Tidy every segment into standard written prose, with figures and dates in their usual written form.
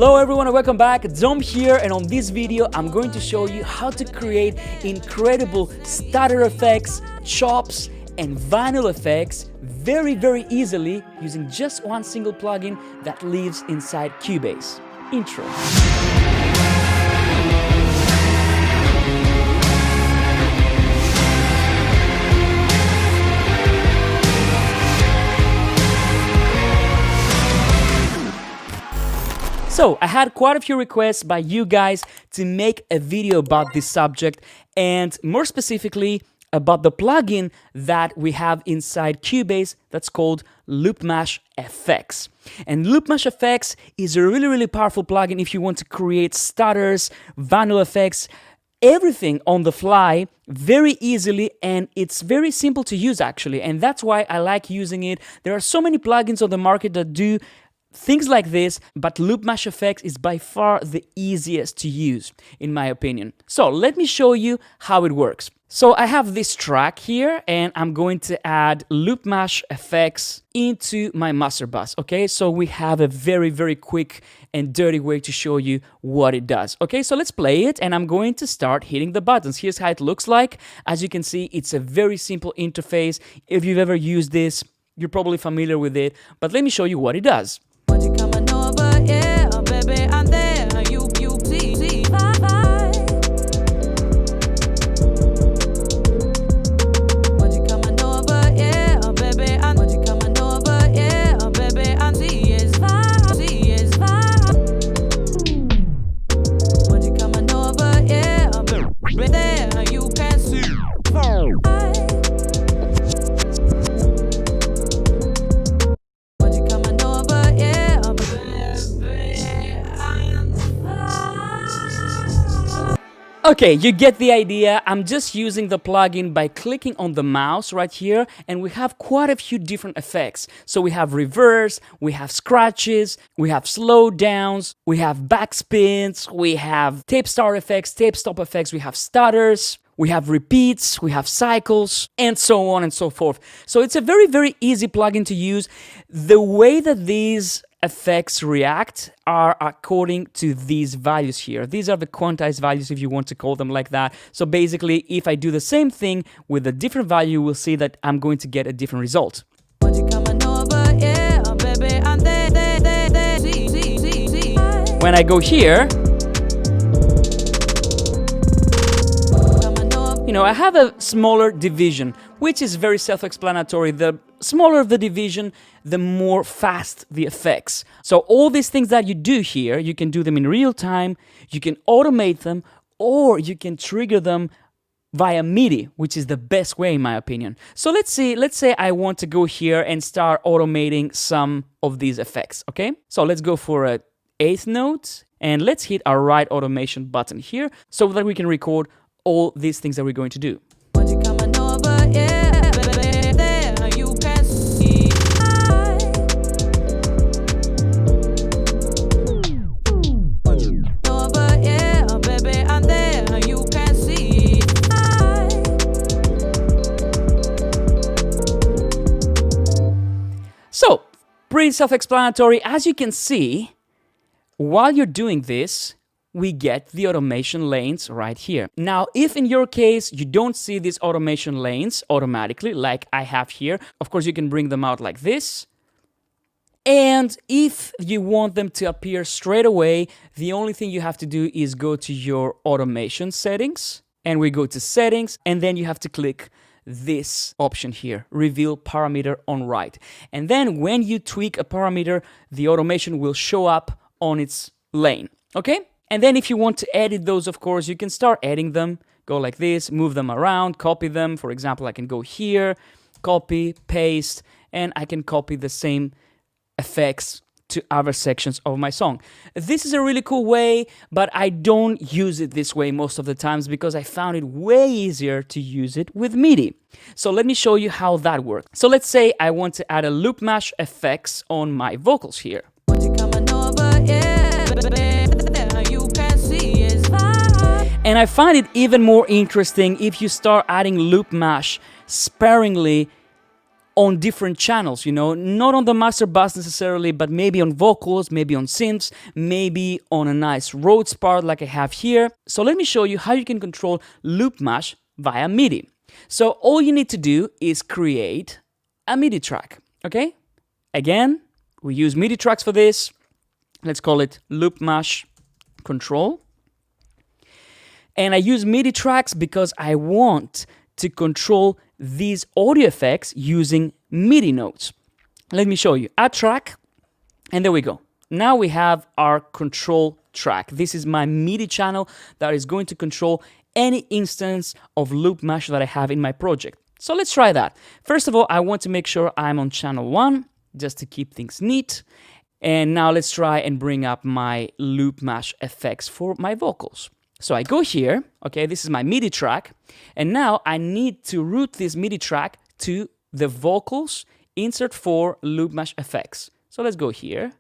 Hello everyone and welcome back. Dom here, and on this video I'm going to show you how to create incredible stutter effects, chops and vinyl effects very easily using just one single plugin that lives inside Cubase. Intro. So, I had quite a few requests by you guys to make a video about this subject, and more specifically about the plugin that we have inside Cubase that's called Loopmash FX. And Loopmash FX is a really powerful plugin if you want to create stutters, vinyl effects, everything on the fly very easily, and it's very simple to use actually, and that's why I like using it. There are so many plugins on the market that do things like this, but Loopmash FX is by far the easiest to use, in my opinion. So let me show you how it works. So I have this track here, and I'm going to add Loopmash FX into my master bus, okay? So we have a very quick and dirty way to show you what it does. Okay, so let's play it, and I'm going to start hitting the buttons. Here's how it looks like. As you can see, it's a very simple interface. If you've ever used this, you're probably familiar with it, but let me show you what it does. When you coming over, yeah, baby, I'm there. You see, bye. When you coming over, yeah, baby, and when you coming over, yeah, baby, and see is fine. When you coming over, yeah, baby, there you can see. Okay, you get the idea. I'm just using the plugin by clicking on the mouse right here, and we have quite a few different effects. So we have reverse, we have scratches, we have slowdowns, we have backspins, we have tape start effects, tape stop effects, we have stutters, we have repeats, we have cycles, and so on and so forth. So it's a very easy plugin to use. The way that these effects react are according to these values here. These are the quantized values, if you want to call them like that. So basically, if I do the same thing with a different value, we'll see that I'm going to get a different result. When you coming over, yeah, baby, and there, see. When I go here, you know, I have a smaller division, which is very self-explanatory. The smaller the division, the more fast the effects. So all these things that you do here, you can do them in real time, you can automate them, or you can trigger them via MIDI, which is the best way in my opinion. So let's say I want to go here and start automating some of these effects, okay? So let's go for a 8th note, and let's hit our right automation button here so that we can record all these things that we're going to do. When you coming over, yeah, baby, there you can see. Over, yeah, baby, and there you can see. So, pretty self-explanatory. As you can see, while you're doing this, we get the automation lanes right here. Now, if in your case you don't see these automation lanes automatically, like I have here, of course you can bring them out like this. And if you want them to appear straight away, the only thing you have to do is go to your automation settings, and we go to settings, and then you have to click this option here, reveal parameter on right. And then when you tweak a parameter, the automation will show up on its lane, okay? And then if you want to edit those, of course, you can start editing them. Go like this, move them around, copy them. For example, I can go here, copy, paste, and I can copy the same effects to other sections of my song. This is a really cool way, but I don't use it this way most of the times because I found it way easier to use it with MIDI. So let me show you how that works. So let's say I want to add a Loopmash FX on my vocals here. When you coming over, yeah, baby, there you can see is fine. And I find it even more interesting if you start adding Loopmash sparingly on different channels, you know, not on the master bus necessarily, but maybe on vocals, maybe on synths, maybe on a nice Rhodes part like I have here. So let me show you how you can control Loopmash via MIDI. So all you need to do is create a MIDI track, okay? Again, we use MIDI tracks for this. Let's call it Loopmash Control. And I use MIDI tracks because I want to control these audio effects using MIDI notes. Let me show you. Add track, and there we go. Now we have our control track. This is my MIDI channel that is going to control any instance of Loopmash that I have in my project. So let's try that. First of all, I want to make sure I'm on channel 1, just to keep things neat. And now let's try and bring up my Loopmash FX for my vocals. So I go here, okay, this is my MIDI track, and now I need to route this MIDI track to the vocals, insert for Loopmash FX. So let's go here,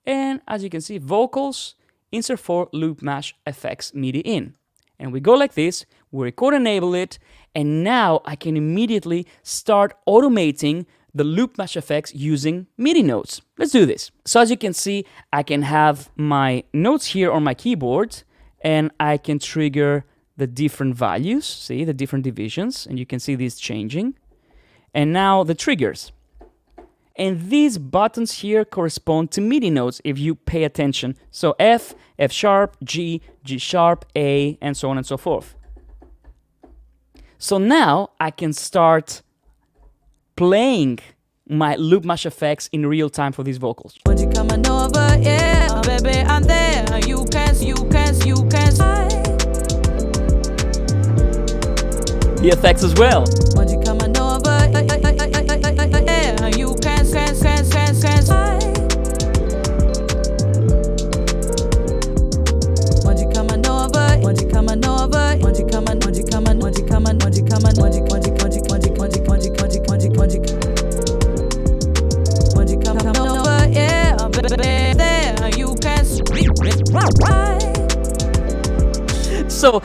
and as you can see, vocals, insert for Loopmash FX MIDI in. And we go like this, we record enable it, and now I can immediately start automating the Loopmash FX using MIDI notes. Let's do this. So as you can see, I can have my notes here on my keyboard, and I can trigger the different values, see the different divisions, and you can see these changing. And now the triggers. And these buttons here correspond to MIDI notes if you pay attention. So F, F sharp, G, G sharp, A, and so on and so forth. So now I can start playing my Loopmash FX in real time for these vocals. When you coming over, yeah, baby, I'm there. You can. The effects as well. When you coming over, yeah, you can. When you coming over, when you coming over, when you coming, when you coming, when you coming, when you coming, when you come over, yeah, baby, there you can. So,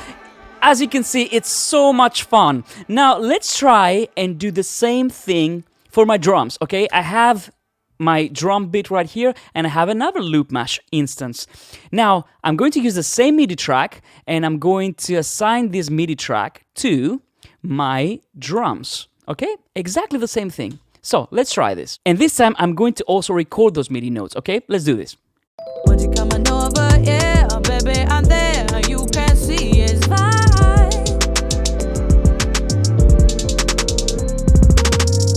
as you can see, it's so much fun. Now, let's try and do the same thing for my drums, okay? I have my drum beat right here, and I have another Loopmash instance. Now, I'm going to use the same MIDI track, and I'm going to assign this MIDI track to my drums, okay? Exactly the same thing. So, let's try this. And this time, I'm going to also record those MIDI notes, okay? Let's do this. When you coming over, yeah, baby, I'm there. You can see it's fine.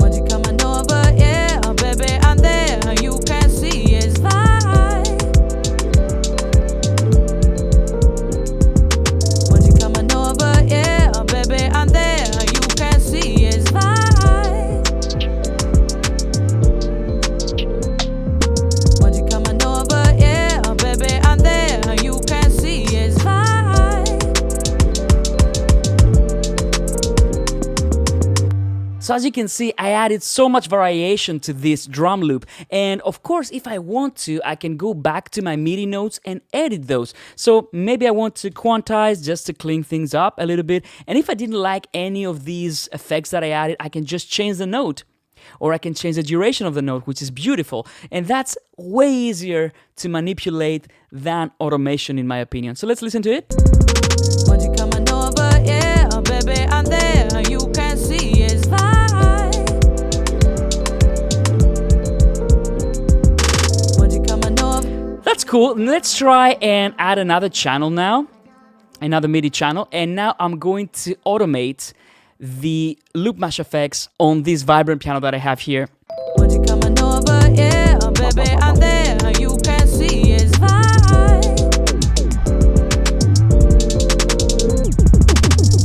When you coming over, yeah, baby, I'm there. You can see it's fine. When you coming over, yeah, baby, I'm there. You can see it's fine. When you coming over, yeah, baby, I'm there. You can see it's fine. So as you can see, I added so much variation to this drum loop. And of course, if I want to, I can go back to my MIDI notes and edit those. So maybe I want to quantize just to clean things up a little bit. And if I didn't like any of these effects that I added, I can just change the note. Or I can change the duration of the note, which is beautiful. And that's way easier to manipulate than automation, in my opinion. So let's listen to it. When you coming over, yeah, baby, I'm there. You can see it's fine. When you coming over. That's cool. Let's try and add another channel now. Another MIDI channel. And now I'm going to automate the Loopmash FX on this vibrant piano that I have here. When you coming over, yeah, baby, I'm there. You can see it's fine.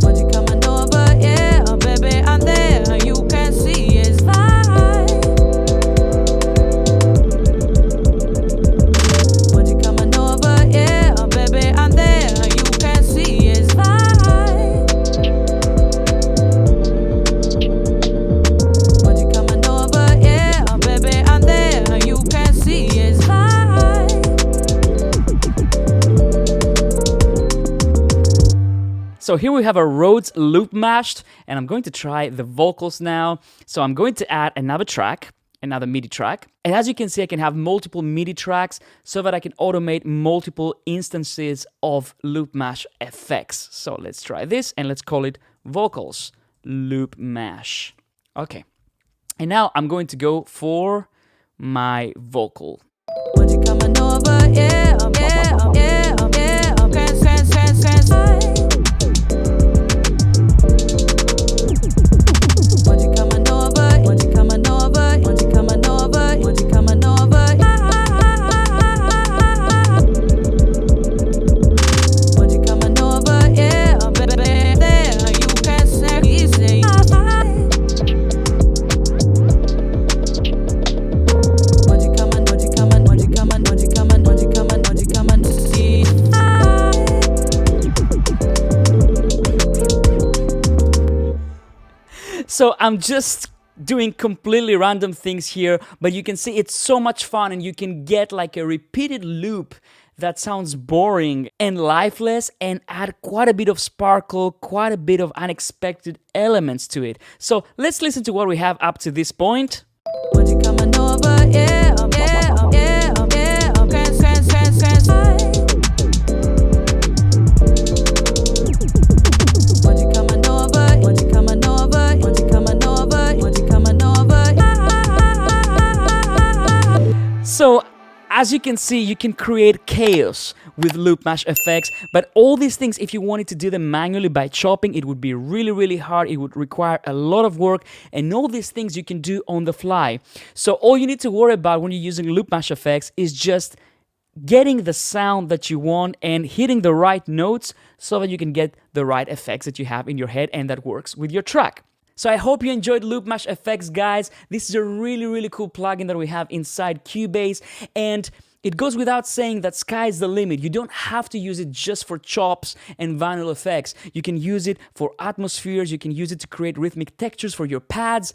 When you coming over, yeah, baby, I'm there. You can see it's fine. When you coming over, yeah, baby, I'm there. You can see it's fine. When you coming over, yeah, baby, I'm there. You can see So here we have our Rhodes loop mashed, and I'm going to try the vocals now. So I'm going to add another track, another MIDI track. And as you can see, I can have multiple MIDI tracks so that I can automate multiple instances of Loopmash FX. So let's try this, and let's call it vocals Loopmash. Okay. And now I'm going to go for my vocal. When you coming over, yeah, yeah, yeah, yeah, when you coming over, when you coming over, when you coming over, when you coming over, when you coming over, yeah, baby, there you can say easy. So I'm just doing completely random things here, but you can see it's so much fun, and you can get like a repeated loop that sounds boring and lifeless and add quite a bit of sparkle, quite a bit of unexpected elements to it. So let's listen to what we have up to this point. When you coming over, yeah, yeah, yeah, yeah, when you coming over, when you coming over, when you coming over, when you coming over. So as you can see, you can create chaos with Loopmash FX, but all these things, if you wanted to do them manually by chopping, it would be really, really hard. It would require a lot of work, and all these things you can do on the fly. So all you need to worry about when you're using Loopmash FX is just getting the sound that you want and hitting the right notes so that you can get the right effects that you have in your head and that works with your track. So I hope you enjoyed Loopmash FX, guys. This is a really, really cool plugin that we have inside Cubase, and it goes without saying that sky's the limit. You don't have to use it just for chops and vinyl effects. You can use it for atmospheres. You can use it to create rhythmic textures for your pads.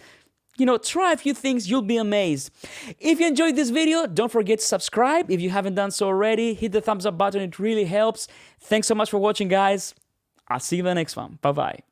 You know, try a few things, you'll be amazed. If you enjoyed this video, don't forget to subscribe. If you haven't done so already, hit the thumbs up button, it really helps. Thanks so much for watching, guys. I'll see you in the next one. Bye-bye.